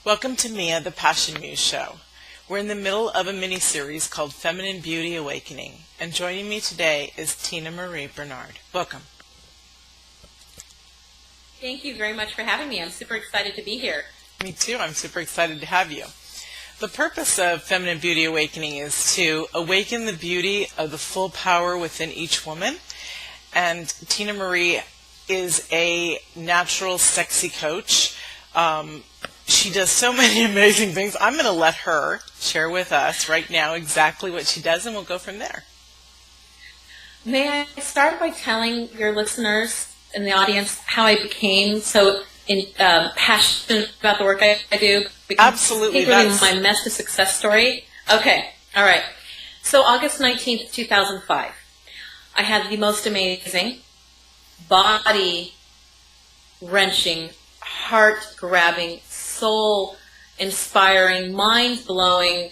Welcome to Mia, the Passion Muse Show. We're in the middle of a mini-series called Feminine Beauty Awakening, and joining me today is Tinamarie Bernard. Welcome. Thank you very much for having me. I'm super excited to be here. Me too. I'm super excited to have you. The purpose of Feminine Beauty Awakening is to awaken the beauty of the full power within each woman. And Tinamarie is a natural sexy coach. She does so many amazing things. I'm going to let her share with us right now exactly what she does, and we'll go from there. May I start by telling your listeners and the audience how I became so passionate about the work I do? Because Absolutely. I think really my mess to success story. Okay. All right. So August 19th, 2005, I had the most amazing, body-wrenching, heart-grabbing, soul-inspiring, mind-blowing,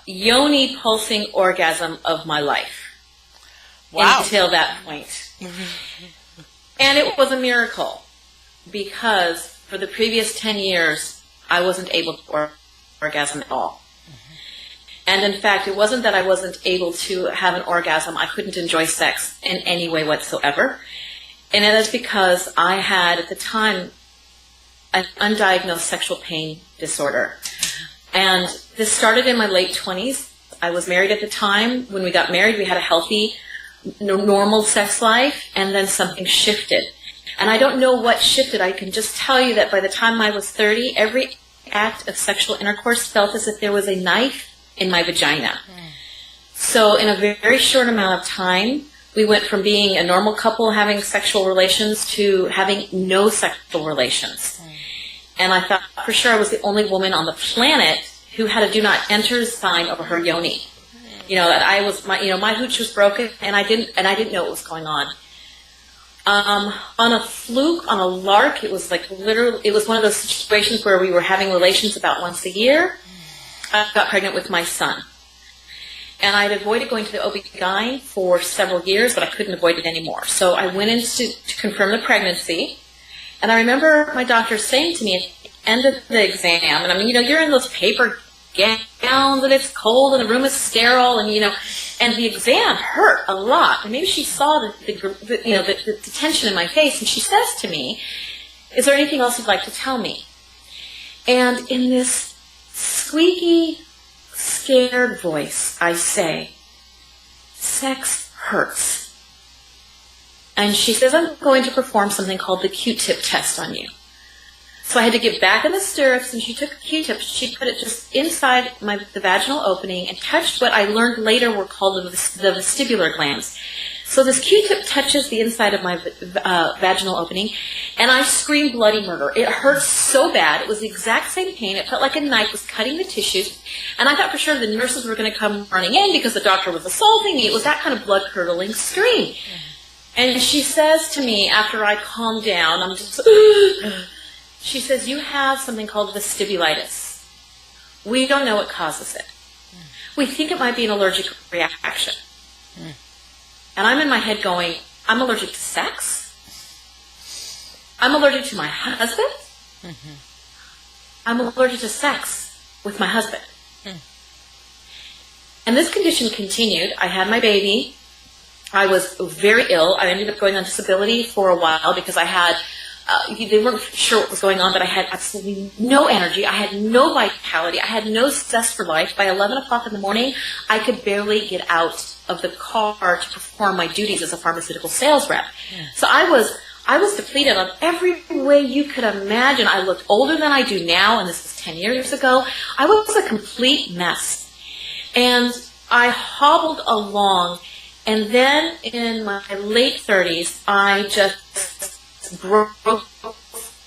yoni-pulsing orgasm of my life. Wow. Until that point. And it was a miracle because for the previous 10 years, I wasn't able to orgasm at all. And in fact, it wasn't that I wasn't able to have an orgasm. I couldn't enjoy sex in any way whatsoever. And it is because I had, at the time, an undiagnosed sexual pain disorder. And this started in my late 20s. I was married at the time. When we got married, we had a healthy, normal sex life, and then something shifted. And I don't know what shifted. I can just tell you that by the time I was 30, every act of sexual intercourse felt as if there was a knife in my vagina. So in a very short amount of time, we went from being a normal couple having sexual relations to having no sexual relations. And I thought for sure I was the only woman on the planet who had a do not enter sign over her yoni. You know, that I was my hooch was broken and I didn't know what was going on. On a fluke, on a lark, it was like literally, it was one of those situations where we were having relations about once a year. I got pregnant with my son. And I'd avoided going to the OB-GYN for several years, but I couldn't avoid it anymore. So I went in to confirm the pregnancy. And I remember my doctor saying to me at the end of the exam, and I mean, you're in those paper gowns and it's cold and the room is sterile and, and the exam hurt a lot. And maybe she saw the tension in my face and she says to me, "Is there anything else you'd like to tell me?" And in this squeaky, scared voice, I say, "Sex hurts." And she says, "I'm going to perform something called the Q-tip test on you." So I had to get back in the stirrups, and she took a Q-tip. She put it just inside the vaginal opening and touched what I learned later were called the vestibular glands. So this Q-tip touches the inside of my vaginal opening, and I screamed bloody murder. It hurt so bad. It was the exact same pain. It felt like a knife was cutting the tissues, and I thought for sure the nurses were going to come running in because the doctor was assaulting me. It was that kind of blood-curdling scream. And she says to me, after I calm down, I'm just, she says, "You have something called vestibulitis. We don't know what causes it. We think it might be an allergic reaction." And I'm in my head going, I'm allergic to sex? I'm allergic to my husband? I'm allergic to sex with my husband. And this condition continued. I had my baby. I was very ill. I ended up going on disability for a while because I had, they weren't sure what was going on, but I had absolutely no energy. I had no vitality. I had no zest for life. By 11 o'clock in the morning, I could barely get out of the car to perform my duties as a pharmaceutical sales rep. So I was depleted on every way you could imagine. I looked older than I do now, and this was 10 years ago. I was a complete mess. And I hobbled along. And then in my late 30s, I just broke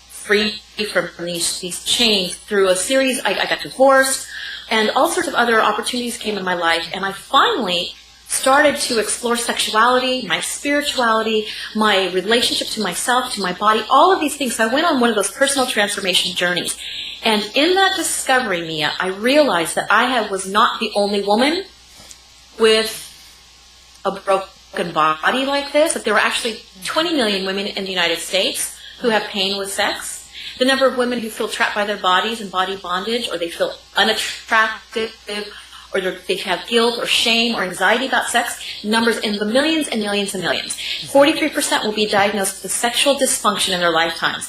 free from these chains through a series. I got divorced, and all sorts of other opportunities came in my life. And I finally started to explore sexuality, my spirituality, my relationship to myself, to my body, all of these things. So I went on one of those personal transformation journeys. And in that discovery, Mia, I realized that I was not the only woman with a broken body like this, that there were actually 20 million women in the United States who have pain with sex. The number of women who feel trapped by their bodies and body bondage, or they feel unattractive, or they have guilt or shame or anxiety about sex, numbers in the millions and millions and millions. 43% will be diagnosed with sexual dysfunction in their lifetimes.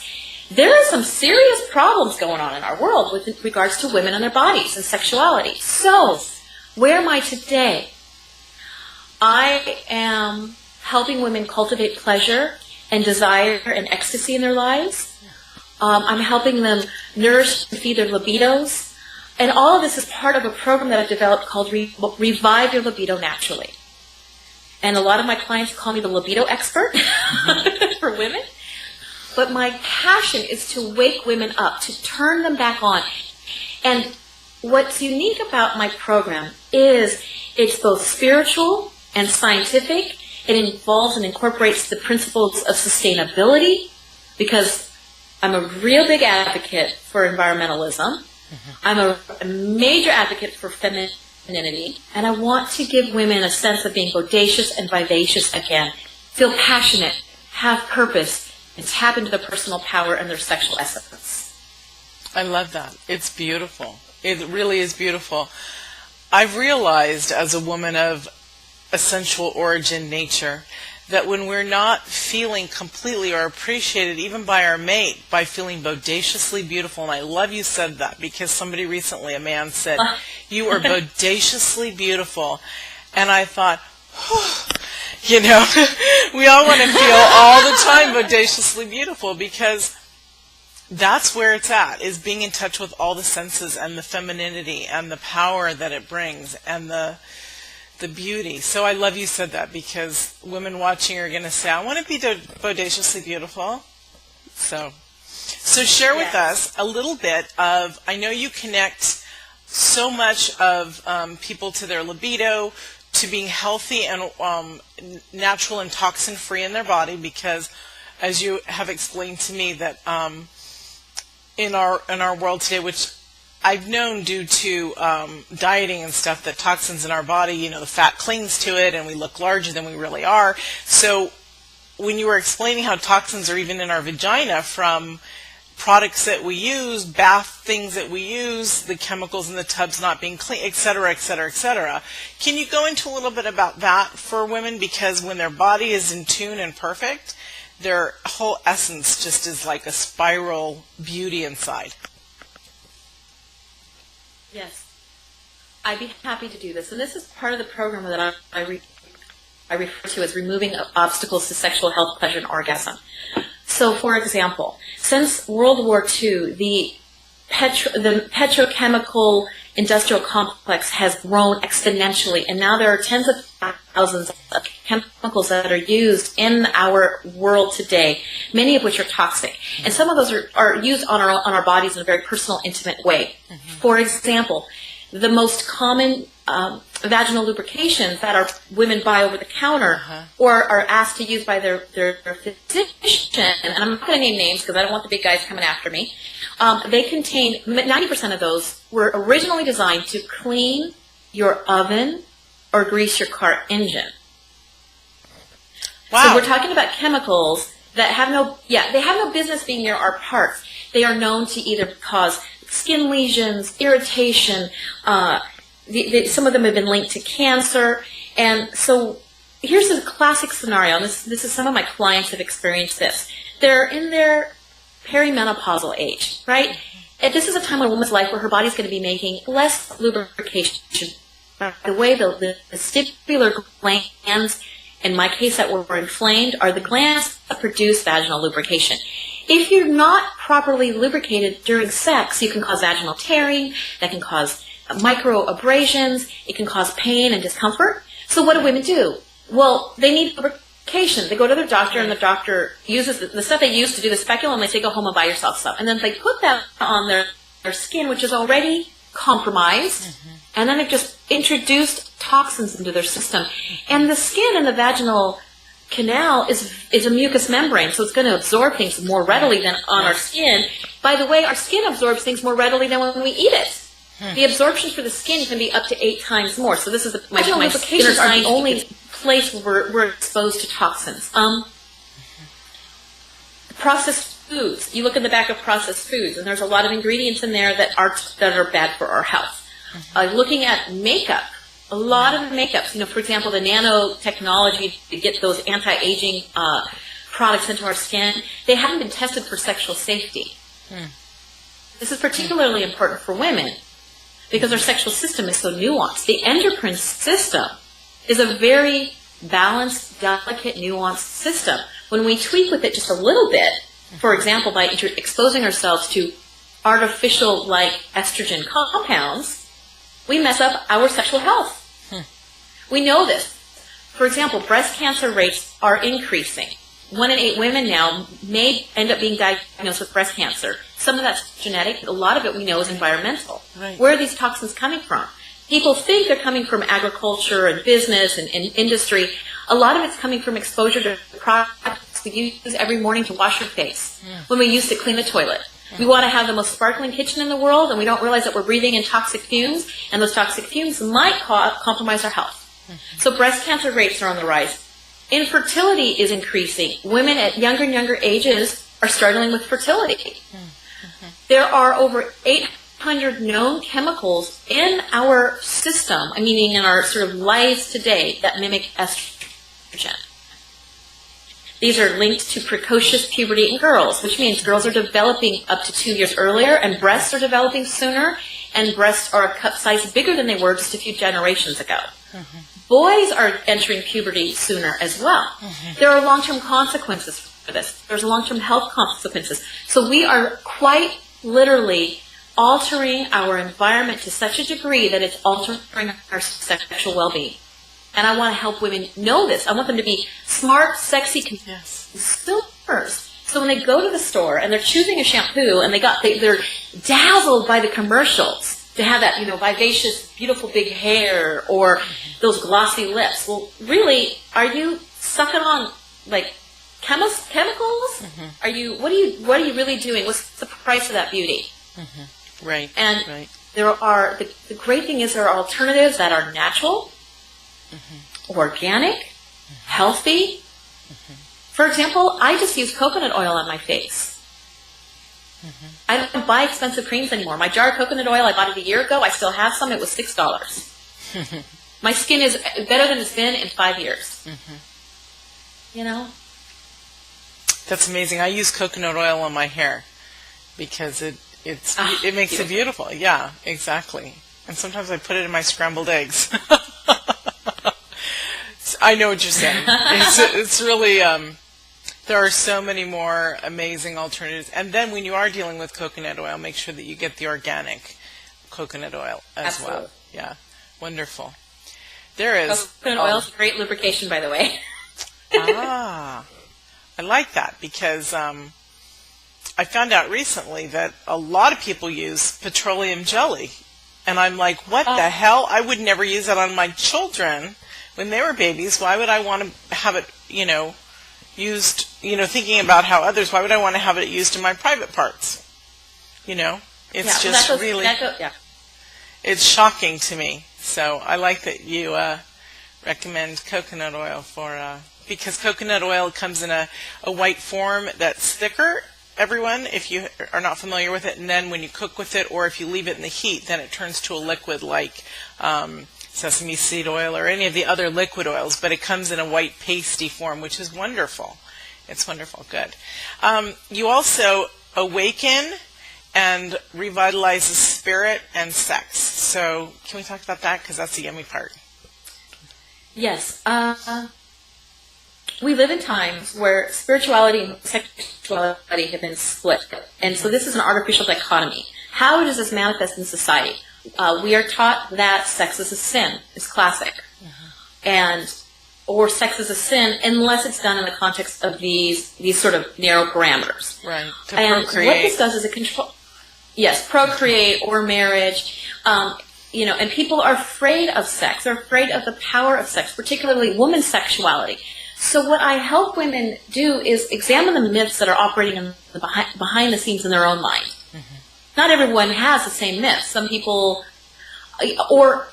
There are some serious problems going on in our world with regards to women and their bodies and sexuality. So, where am I today? I am helping women cultivate pleasure and desire and ecstasy in their lives. I'm helping them nourish and feed their libidos. And all of this is part of a program that I've developed called Revive Your Libido Naturally. And a lot of my clients call me the libido expert for women. But my passion is to wake women up, to turn them back on. And what's unique about my program is it's both spiritual and scientific. It involves and incorporates the principles of sustainability, because I'm a real big advocate for environmentalism. I'm a major advocate for femininity, and I want to give women a sense of being bodacious and vivacious again, feel passionate, have purpose, and tap into their personal power and their sexual essence. I love that. It's beautiful. It really is beautiful. I've realized as a woman of a sensual origin nature that when we're not feeling completely or appreciated even by our mate, by feeling bodaciously beautiful, and I love you said that, because somebody recently, a man said, you are bodaciously beautiful. And I thought, you know, we all want to feel all the time bodaciously beautiful, because that's where it's at, is being in touch with all the senses and the femininity and the power that it brings and the beauty. So I love you said that, because women watching are going to say, I want to be bodaciously beautiful. So share with us a little bit of, I know you connect so much of people to their libido, to being healthy and natural and toxin free in their body, because as you have explained to me that in our world today, which I've known due to dieting and stuff, that toxins in our body, you know, the fat clings to it and we look larger than we really are. So when you were explaining how toxins are even in our vagina from products that we use, bath things that we use, the chemicals in the tubs not being clean, et cetera, et cetera, et cetera. Can you go into a little bit about that for women? Because when their body is in tune and perfect, their whole essence just is like a spiral beauty inside. Yes, I'd be happy to do this. And this is part of the program that I refer to as removing obstacles to sexual health, pleasure, and orgasm. So, for example, since World War II, the petrochemical industrial complex has grown exponentially, and now there are tens of thousands of chemicals that are used in our world today, many of which are toxic. And some of those are used on our bodies in a very personal, intimate way. For example, the most common vaginal lubrications that our women buy over the counter or are asked to use by their physician, and I'm not going to name names because I don't want the big guys coming after me, they contain, 90% of those were originally designed to clean your oven or grease your car engine. Wow. So we're talking about chemicals that have no business being near our parts. They are known to either cause skin lesions, irritation. Some of them have been linked to cancer. And so here's a classic scenario. This is some of my clients have experienced this. They're in their perimenopausal age, right? And this is a time in a woman's life where her body's going to be making less lubrication. By the way, the vestibular glands, in my case, that were inflamed, are the glands that produce vaginal lubrication. If you're not properly lubricated during sex, you can cause vaginal tearing, that can cause micro abrasions, it can cause pain and discomfort. So what do women do? Well, they need lubrication. They go to their doctor, and the doctor uses the stuff they use to do the speculum. They say, go home and buy yourself some. And then they put that on their skin, which is already compromised, and then it just introduced toxins into their system. And the skin in the vaginal canal is a mucous membrane, so it's going to absorb things more readily than on our skin. By the way, our skin absorbs things more readily than when we eat it. The absorption for the skin can be up to 8 times more. So this is my lubrications are the only place where we're exposed to toxins. Processed foods. You look in the back of processed foods, and there's a lot of ingredients in there that are bad for our health. Looking at makeup, a lot of makeups, for example, the nanotechnology to get those anti-aging products into our skin, they haven't been tested for sexual safety. This is particularly important for women because our sexual system is so nuanced. The endocrine system is a very balanced, delicate, nuanced system. When we tweak with it just a little bit, for example, by exposing ourselves to artificial, like estrogen compounds, we mess up our sexual health. We know this. For example, breast cancer rates are increasing. 1 in 8 women now may end up being diagnosed with breast cancer. Some of that's genetic. A lot of it we know is environmental. Right. Where are these toxins coming from? People think they're coming from agriculture and business and industry. A lot of it's coming from exposure to products we use every morning to wash our face, when we use to clean the toilet. We want to have the most sparkling kitchen in the world, and we don't realize that we're breathing in toxic fumes, and those toxic fumes might compromise our health. So breast cancer rates are on the rise. Infertility is increasing. Women at younger and younger ages are struggling with fertility. There are over 800 known chemicals in our system, meaning in our sort of lives today, that mimic estrogen. These are linked to precocious puberty in girls, which means girls are developing up to 2 years earlier, and breasts are developing sooner, and breasts are a cup size bigger than they were just a few generations ago. Boys are entering puberty sooner as well. There are long-term consequences for this. There's long-term health consequences. So we are quite literally altering our environment to such a degree that it's altering our sexual well-being. And I want to help women know this. I want them to be smart, sexy consumers. So when they go to the store and they're choosing a shampoo and they're dazzled by the commercials to have that, vivacious, beautiful big hair or those glossy lips. Well, really, are you sucking on like chemicals? What are you really doing? What's the price of that beauty? Right. And right. there are the great thing is there are alternatives that are natural, organic, healthy. For example, I just use coconut oil on my face. I don't buy expensive creams anymore. My jar of coconut oil, I bought it a year ago. I still have some. It was $6. My skin is better than it's been in 5 years. That's amazing. I use coconut oil on my hair because it makes it beautiful. Yeah, exactly. And sometimes I put it in my scrambled eggs. I know what you're saying. It's really, there are so many more amazing alternatives. And then when you are dealing with coconut oil, make sure that you get the organic coconut oil as well. Yeah, wonderful. There is. Coconut oil is a great lubrication, by the way. I like that because I found out recently that a lot of people use petroleum jelly. And I'm like, what the hell? I would never use that on my children when they were babies. Why would I want to have it, used, thinking about how others, why would I want to have it used in my private parts? It's it's shocking to me. So I like that you recommend coconut oil because coconut oil comes in a white form that's thicker, everyone, if you are not familiar with it. And then when you cook with it or if you leave it in the heat, then it turns to a liquid like sesame seed oil or any of the other liquid oils. But it comes in a white pasty form, which is wonderful. It's wonderful. Good. You also awaken and revitalize the spirit and sex. So can we talk about that? Because that's the yummy part. Yes. We live in times where spirituality and sexuality have been split. And so this is an artificial dichotomy. How does this manifest in society? We are taught that sex is a sin. It's classic. Or sex is a sin unless it's done in the context of these sort of narrow parameters. Right. And procreate. What this does is it control. Yes, procreate or marriage. And people are afraid of sex. They're afraid of the power of sex, particularly women's sexuality. So what I help women do is examine the myths that are operating in the behind the scenes in their own mind. Not everyone has the same myths. Some people, or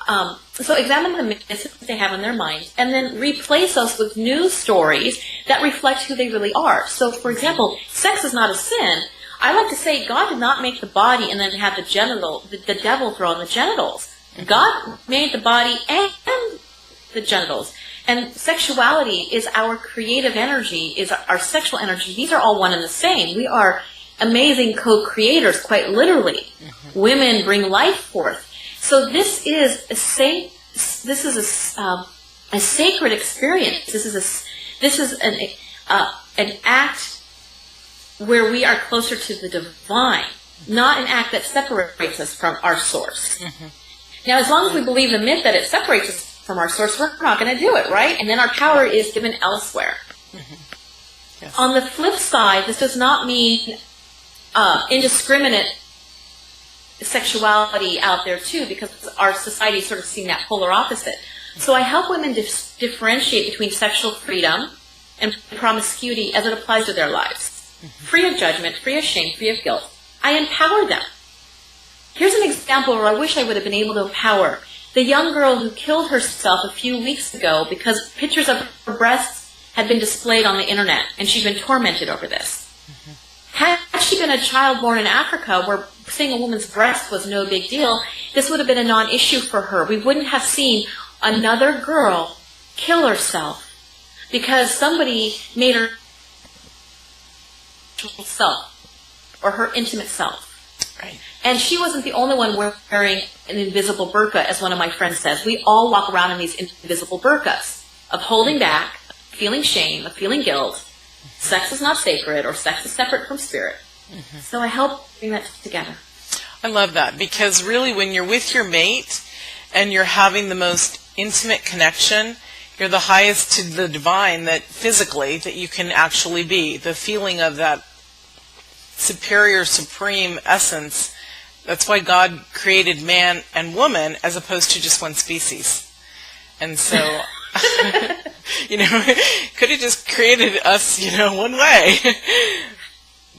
So examine the myths that they have in their minds, and then replace those with new stories that reflect who they really are. So, for example, sex is not a sin. I like to say God did not make the body and then have the devil throw in the genitals. God made the body and the genitals. And sexuality is our creative energy, is our sexual energy. These are all one and the same. We are amazing co-creators, quite literally. Mm-hmm. Women bring life forth. So this is a sacred experience. This is an act where we are closer to the divine, not an act that separates us from our source. Mm-hmm. Now, as long as we believe the myth that it separates us from our source, we're not going to do it, right? And then our power is given elsewhere. Mm-hmm. Yes. On the flip side, this does not mean indiscriminate sexuality out there too, because our society is sort of seeing that polar opposite. So I help women differentiate between sexual freedom and promiscuity as it applies to their lives. Mm-hmm. Free of judgment, free of shame, free of guilt. I empower them. Here's an example where I wish I would have been able to empower the young girl who killed herself a few weeks ago because pictures of her breasts had been displayed on the internet, and she'd been tormented over this. Mm-hmm. Had she been a child born in Africa where seeing a woman's breast was no big deal, this would have been a non-issue for her. We wouldn't have seen another girl kill herself because somebody made her self or her intimate self. Right. And she wasn't the only one wearing an invisible burqa, as one of my friends says. We all walk around in these invisible burqas of holding back, feeling shame, of feeling guilt. Sex is not sacred, or sex is separate from spirit. Mm-hmm. So I help bring that together. I love that, because really when you're with your mate and you're having the most intimate connection, you're the highest to the divine that physically that you can actually be. The feeling of that superior, supreme essence. That's why God created man and woman as opposed to just one species. And so, could have just created us, one way.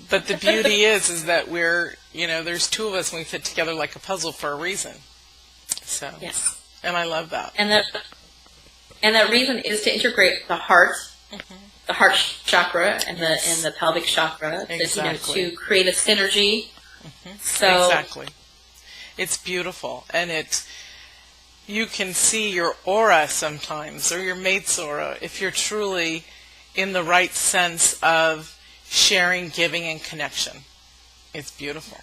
But the beauty is that we're, there's two of us and we fit together like a puzzle for a reason. So, yes. And I love that. And that reason is to integrate the heart, mm-hmm. the heart chakra and the pelvic chakra, exactly. to create a synergy. Mm-hmm. So exactly. It's beautiful, and you can see your aura sometimes, or your mate's aura, if you're truly in the right sense of sharing, giving, and connection. It's beautiful.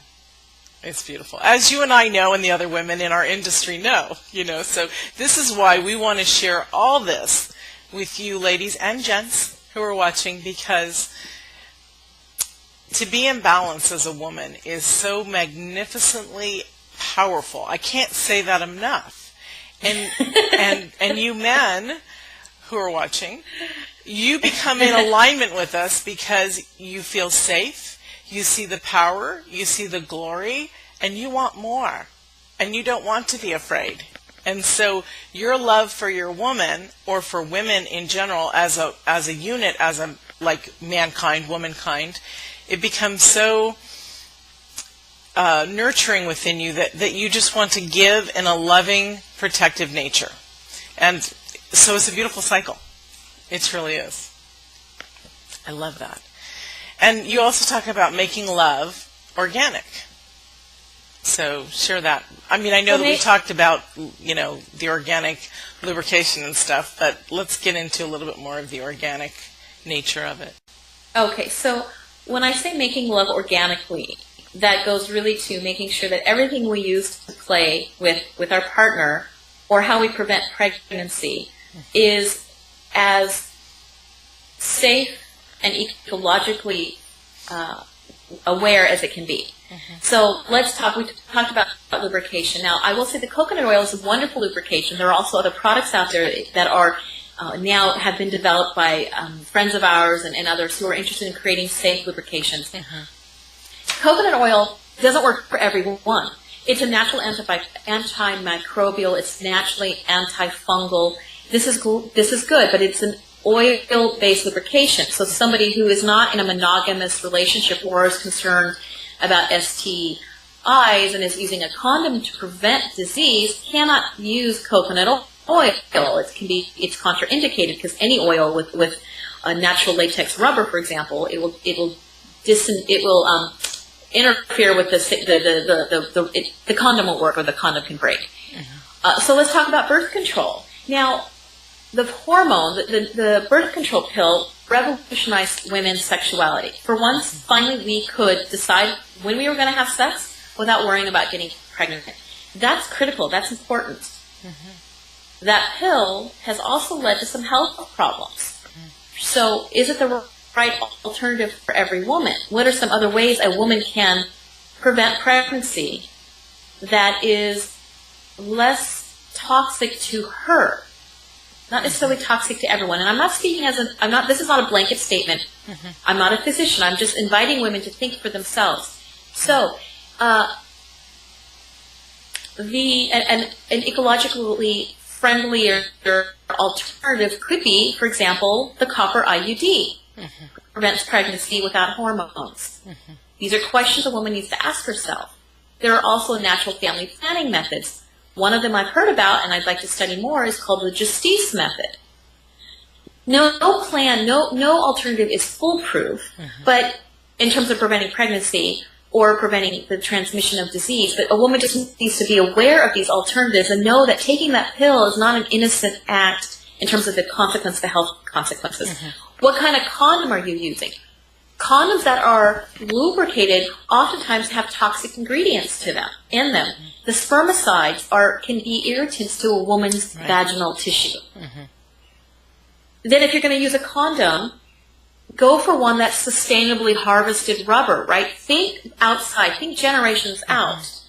It's beautiful. As you and I know, and the other women in our industry know, so this is why we want to share all this with you ladies and gents who are watching, because to be in balance as a woman is so magnificently powerful. I can't say that enough. And you men who are watching, you become in alignment with us because you feel safe, you see the power, you see the glory, and you want more. And you don't want to be afraid. And so your love for your woman, or for women in general as a unit, as a like mankind, womankind, it becomes so nurturing within you that you just want to give in a loving, protective nature. And so it's a beautiful cycle. It truly is. I love that. And you also talk about making love organic. So share that. I mean, I know that we talked about, the organic lubrication and stuff, but let's get into a little bit more of the organic nature of it. Okay, so when I say making love organically, that goes really to making sure that everything we use to play with our partner, or how we prevent pregnancy, is as safe and ecologically aware as it can be. Mm-hmm. So we talked about lubrication. Now, I will say the coconut oil is a wonderful lubrication. There are also other products out there that are now have been developed by friends of ours and others who are interested in creating safe lubrications. Mm-hmm. Coconut oil doesn't work for everyone. It's a natural antimicrobial. It's naturally antifungal. This is good, but it's an oil-based lubrication. So somebody who is not in a monogamous relationship or is concerned about ST eyes and is using a condom to prevent disease cannot use coconut oil. It's contraindicated because any oil with a natural latex rubber, for example, it will interfere with the condom won't work, or the condom can break. So let's talk about birth control. Now, the hormone, the birth control pill revolutionized women's sexuality. For once, finally, we could decide when we were going to have sex without worrying about getting pregnant. That's critical. That's important. That pill has also led to some health problems. So is it the right alternative for every woman? What are some other ways a woman can prevent pregnancy that is less toxic to her? Not necessarily toxic to everyone. And I'm not speaking this is not a blanket statement. I'm not a physician. I'm just inviting women to think for themselves. So, an ecologically friendlier alternative could be, for example, the copper IUD. Prevents pregnancy without hormones. These are questions a woman needs to ask herself. There are also natural family planning methods. One of them I've heard about, and I'd like to study more, is called the Justice method. No alternative is foolproof, but in terms of preventing pregnancy or preventing the transmission of disease, but a woman just needs to be aware of these alternatives and know that taking that pill is not an innocent act in terms of the health consequences. What kind of condom are you using? Condoms that are lubricated oftentimes have toxic ingredients in them. The spermicides can be irritants to a woman's vaginal tissue. Then if you're going to use a condom, go for one that's sustainably harvested rubber, right? Think outside, think generations out. So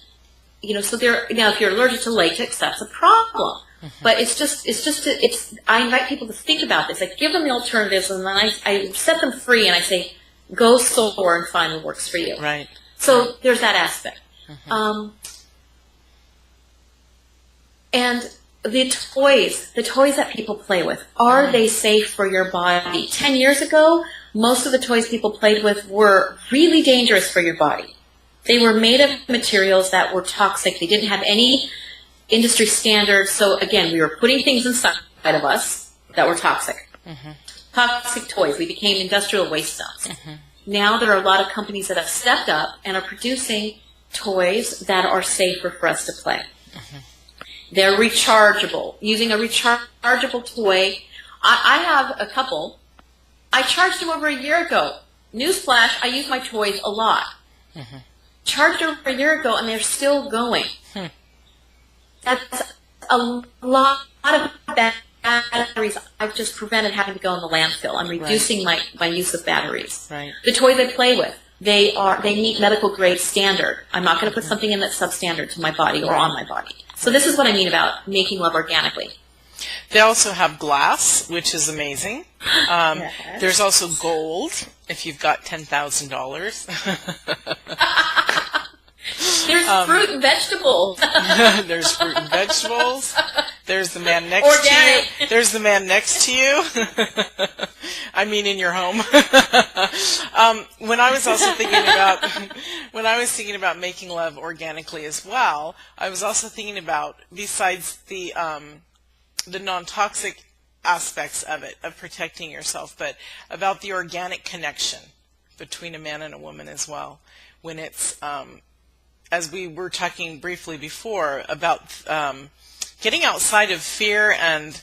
if you're allergic to latex, that's a problem. But I invite people to think about this. I give them the alternatives, and then I set them free, and I say, go explore and find what works for you. Right. So there's that aspect. And the toys that people play with, are they safe for your body? 10 years ago, most of the toys people played with were really dangerous for your body. They were made of materials that were toxic. They didn't have any industry standards. So again, we were putting things inside of us that were toxic. Toxic toys. We became industrial waste dumps. Now there are a lot of companies that have stepped up and are producing toys that are safer for us to play. They're rechargeable. Using a rechargeable toy. I have a couple. I charged them over a year ago. Newsflash, I use my toys a lot. Charged over a year ago, and they're still going. That's a lot of batteries I've just prevented having to go in the landfill. I'm reducing my use of batteries. The toys I play with, they meet medical grade standard. I'm not going to put something in that's substandard to my body or on my body. So this is what I mean about making love organically. They also have glass, which is amazing. There's also gold, if you've got $10,000. There's fruit and vegetables. There's fruit and vegetables. There's the man next to you. There's the man next to you. I mean, in your home. When I was also thinking about making love organically as well, I was also thinking about, besides the non-toxic aspects of it, of protecting yourself, but about the organic connection between a man and a woman as well. When it's as we were talking briefly before about getting outside of fear and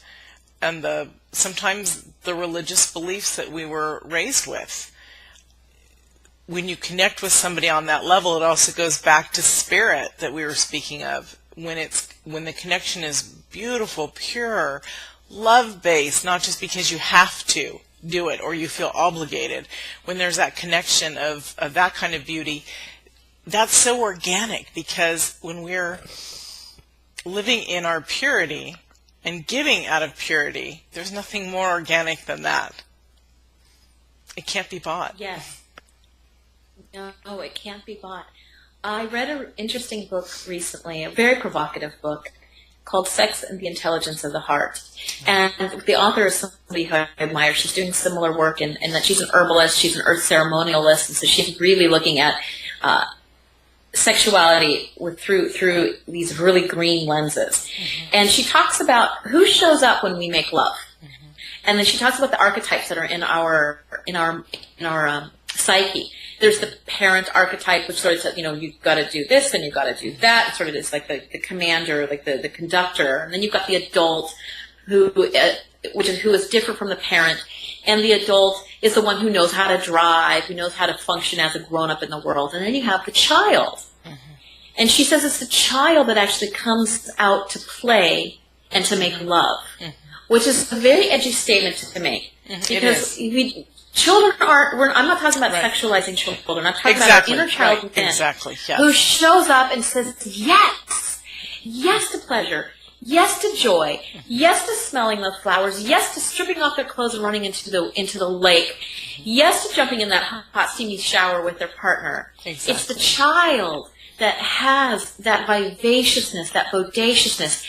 sometimes the religious beliefs that we were raised with. When you connect with somebody on that level, it also goes back to spirit that we were speaking of. When the connection is beautiful, pure, love-based, not just because you have to do it or you feel obligated. When there's that connection of that kind of beauty, that's so organic, because when we're living in our purity and giving out of purity, there's nothing more organic than that. It can't be bought. Yes. No, it can't be bought. I read an interesting book recently, a very provocative book, called Sex and the Intelligence of the Heart. And the author is somebody who I admire. She's doing similar work in that she's an herbalist, she's an earth ceremonialist, and so she's really looking at sexuality through these really green lenses. And she talks about who shows up when we make love. And then she talks about the archetypes that are in our psyche. There's the parent archetype, which sort of says, you've got to do this and you've got to do that. It's sort of this like the commander, like the conductor. And then you've got the adult who is different from the parent. And the adult is the one who knows how to drive, who knows how to function as a grown-up in the world. And then you have the child. And she says it's the child that actually comes out to play and to make love, which is a very edgy statement to make. Because children I'm not talking about sexualizing children. I'm talking about our inner child within who shows up and says, yes to pleasure, yes to joy, yes to smelling the flowers, yes to stripping off their clothes and running into the lake, yes to jumping in that hot, steamy shower with their partner. Exactly. It's the child that has that vivaciousness, that bodaciousness.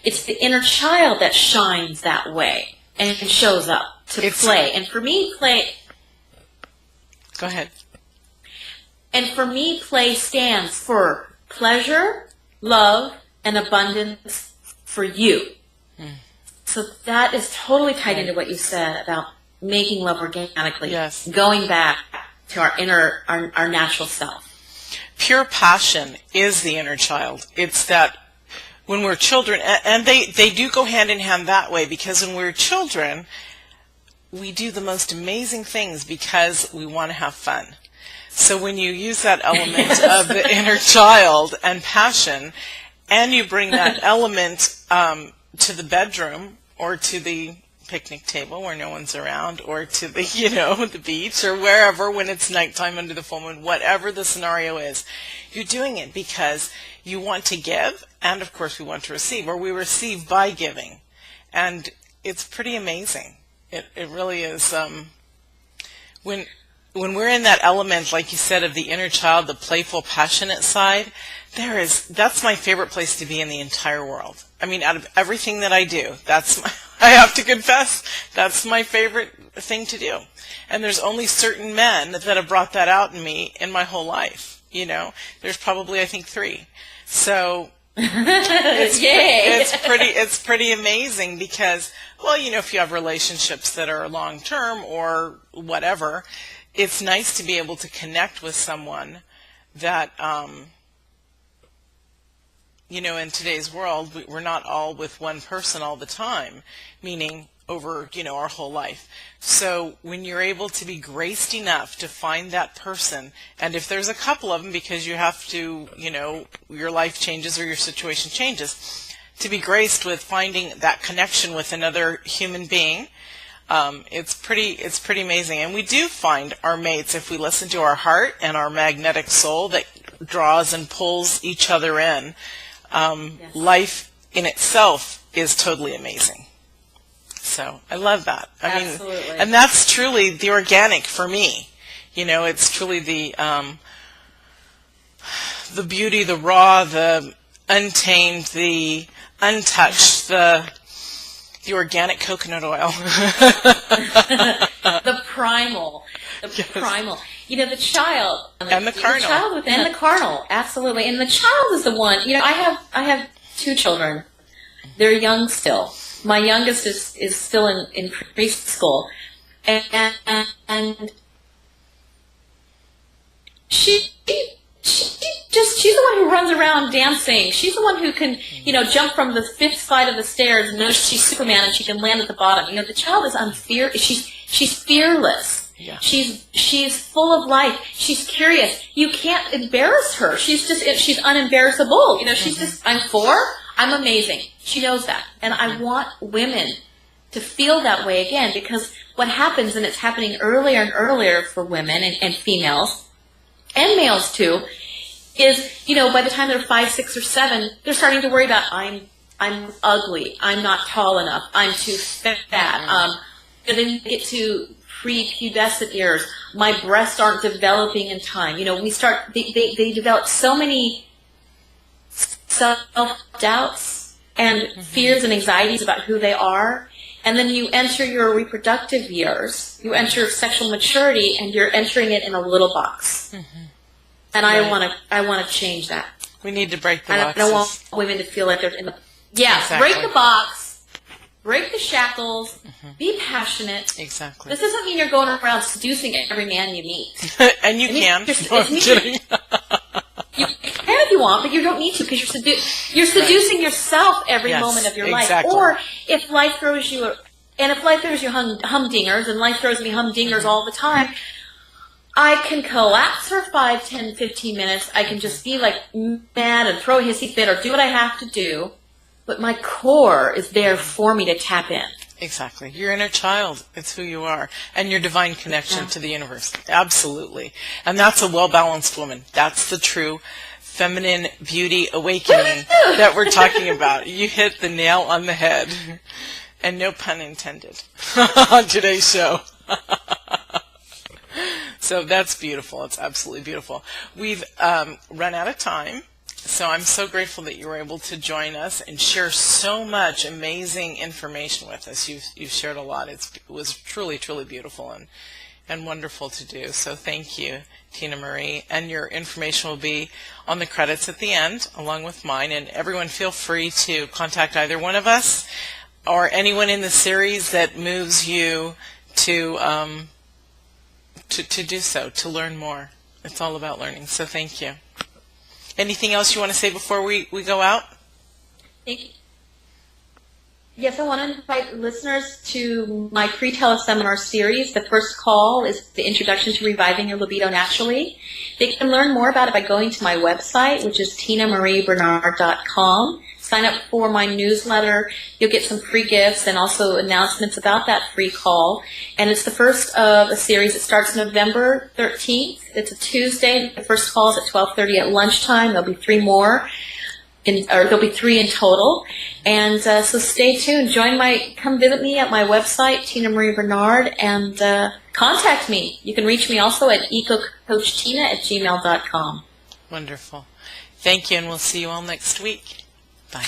It's the inner child that shines that way and shows up to play. And for me, Go ahead. And for me, play stands for pleasure, love, and abundance for you. So that is totally tied into what you said about making love organically. Yes. Going back to our inner, our natural self. Pure passion is the inner child. It's that when we're children, and they do go hand in hand that way, because when we're children, we do the most amazing things because we want to have fun. So when you use that element of the inner child and passion, and you bring that element to the bedroom or to the picnic table where no one's around, or to the the beach or wherever when it's nighttime under the full moon, whatever the scenario is, you're doing it because you want to give, and of course we want to receive, or we receive by giving. And it's pretty amazing. It really is. When we're in that element, like you said, of the inner child, the playful, passionate side, that's my favorite place to be in the entire world. I mean, out of everything that I do, I have to confess, that's my favorite thing to do. And there's only certain men that have brought that out in me in my whole life. There's probably, I think, 3. So it's pretty amazing because, well, if you have relationships that are long term or whatever, it's nice to be able to connect with someone that in today's world, we're not all with one person all the time, meaning over, our whole life. So when you're able to be graced enough to find that person, and if there's a couple of them because you have to, your life changes or your situation changes, to be graced with finding that connection with another human being, it's pretty amazing. And we do find our mates if we listen to our heart and our magnetic soul that draws and pulls each other in. Life in itself is totally amazing. So I love that. Absolutely. And that's truly the organic for me. It's truly the beauty, the raw, the untamed, the untouched, the organic coconut oil. The primal. Primal. The child. And the carnal. The child within the carnal, absolutely. And the child is the one, I have 2 children. They're young still. My youngest is still in preschool. And she's the one who runs around dancing. She's the one who can, jump from the 5th side of the stairs and knows she's Superman and she can land at the bottom. The child is she's fearless. Yeah. She's full of life. She's curious. You can't embarrass her. She's unembarrassable. She's just, I'm 4. I'm amazing. She knows that. And I want women to feel that way again, because what happens, and it's happening earlier and earlier for women and females, and males too, is, by the time they're 5, 6, or 7, they're starting to worry about, I'm ugly. I'm not tall enough. I'm too fat. And then you get to prepubescent years. My breasts aren't developing in time. They develop so many self-doubts and fears and anxieties about who they are. And then you enter your reproductive years, you enter sexual maturity, and you're entering it in a little box. And Right. I want to change that. We need to break the I boxes. don't want women to feel like they're in the... Yeah, Exactly. break the box, break the shackles, be passionate. Exactly. This doesn't mean you're going around seducing every man you meet. And you can. Just- No, I'm kidding. You can if you want, but you don't need to because you're seducing yourself every Yes, moment of your exactly. life. Or if life throws you, if life throws you humdingers, and life throws me humdingers all the time, I can collapse for 5, 10, 15 minutes. I can just be like mad and throw a hissy fit or do what I have to do. But my core is there for me to tap in. Exactly. Your inner child. It's who you are. And your divine connection to the universe. Absolutely. And that's a well-balanced woman. That's the true feminine beauty awakening that we're talking about. You hit the nail on the head. And no pun intended on today's show. So that's beautiful. It's absolutely beautiful. We've run out of time. So I'm so grateful that you were able to join us and share so much amazing information with us. You've shared a lot. It was truly, truly beautiful and wonderful to do. So thank you, Tinamarie. And your information will be on the credits at the end, along with mine. And everyone feel free to contact either one of us or anyone in the series that moves you to do so, to learn more. It's all about learning. So thank you. Anything else you want to say before we go out? Thank you. Yes, I want to invite listeners to my free teleseminar series. The first call is the Introduction to Reviving Your Libido Naturally. They can learn more about it by going to my website, which is TinamarieBernard.com. Sign up for my newsletter. You'll get some free gifts and also announcements about that free call. And it's the first of a series. It starts November 13th. It's a Tuesday. The first call is at 12:30 at lunchtime. There'll be 3 more. There'll be 3 in total. And so stay tuned. Come visit me at my website, Tinamarie Bernard, and contact me. You can reach me also at ecocoachtina@gmail.com. Wonderful. Thank you, and we'll see you all next week. Bye.